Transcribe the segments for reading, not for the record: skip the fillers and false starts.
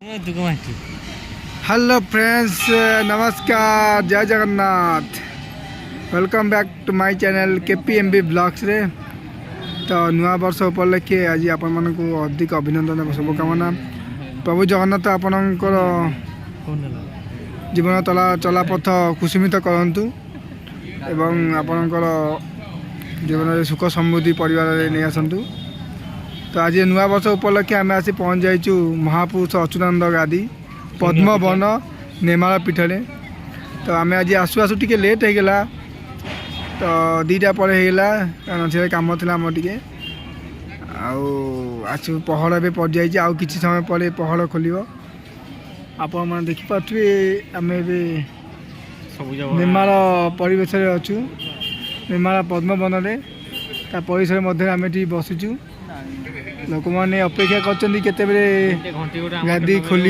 Hello friends, नमस्कार, Jai Jagannath. Welcome back to my channel KPMB blogs रे। तो नुआ वर्ष उपलक्षे आज आपण मानक अधिक अभिनंदन शुभकामना। प्रभु जगन्नाथ आपणकर जीवन चलापथ कुसुमित करंतु एवं आपणकर जीवन में सुख समृद्धि परिवार नहीं आसतु। तो आज नुआ वर्ष उपलक्षे आम आसी पहुँच जाइचु महापुरुष अच्युतानंद गादी पद्मवन नेमाल पीठरे। तो आम आज आसु आसु टे लेट हो गला, तो 2टा पर होगा कारण से कम था आम टे आसु पहड़ भी पड़ जाइए। आउ किसी समय पर पहड़ खोल आपण मैंने देखिपे आम नेमाल परिवेश अच्छु। नेमाल पद्मवन परिसर मध्य आम ये बसीचु। लोक मैंने अपेक्षा कर गादी खोल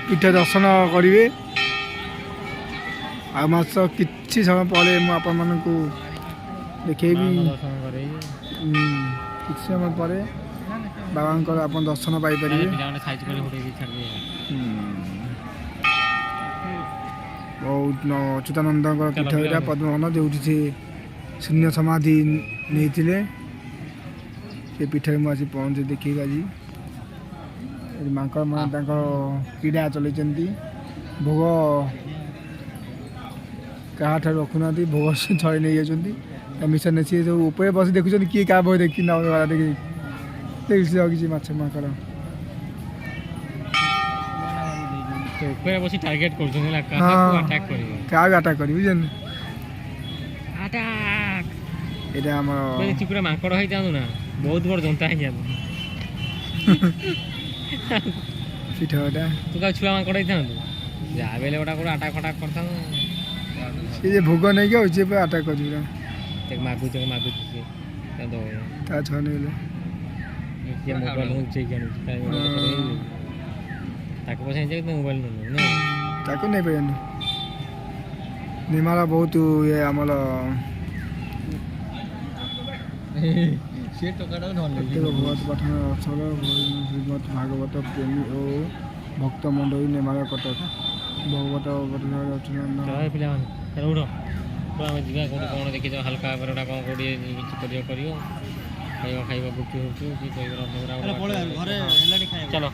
पीठ दर्शन करेंगे। आस कि समय पर मुझे देखेबी किसी समय पर बाबा आप दर्शन पाइपर। बहुत अच्युतानंद पीठ यहाँ पद्मवन जो शून्य समाधि नहीं से पीठ में मुझे पहुँचे देखे आज मांकर मैं क्रीड़ा चल भोग क्या रखुना भोग छड़े नहीं जाती मिशन सी सब उपर बस देखुं किए क्या भोग देखी ना देखी किसी माछ मांकर टार्गेट क्या अटाक कर माकड़ हो ना बहुत बड़ जनता है पीठटा तू क्या छुआ माकड़ जहाँ बेले गोटा को आटा खटा करता सी भोग नहीं क्या आटाक कर मागुच मोबाइल मोबाइल नहीं पानी निमाला बहुत ये आमर भगवत पठन अवसर श्रीमद भागवत प्रेमी और भक्त मंडली नेमाल कटक भगवत देखी हल्का कौन खाइबा चलो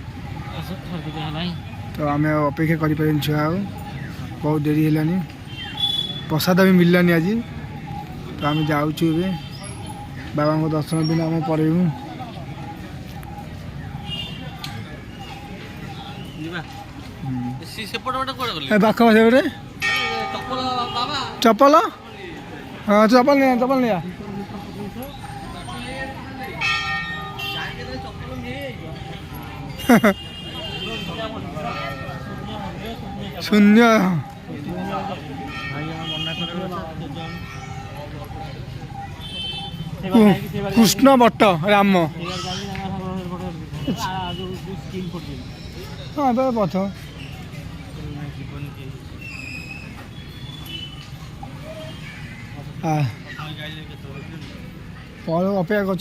तो आम अपेक्षा कर छुआ बहुत देरी है प्रसाद भी मिललानी आज। तो आम जाऊँ बाबा को दर्शन दिन आम पड़ेबू। पाख से चप्पल हाँ चप्पल नहीं शून्य कृष्ण भट्ट राम हाँ पथ अपेक्षा कर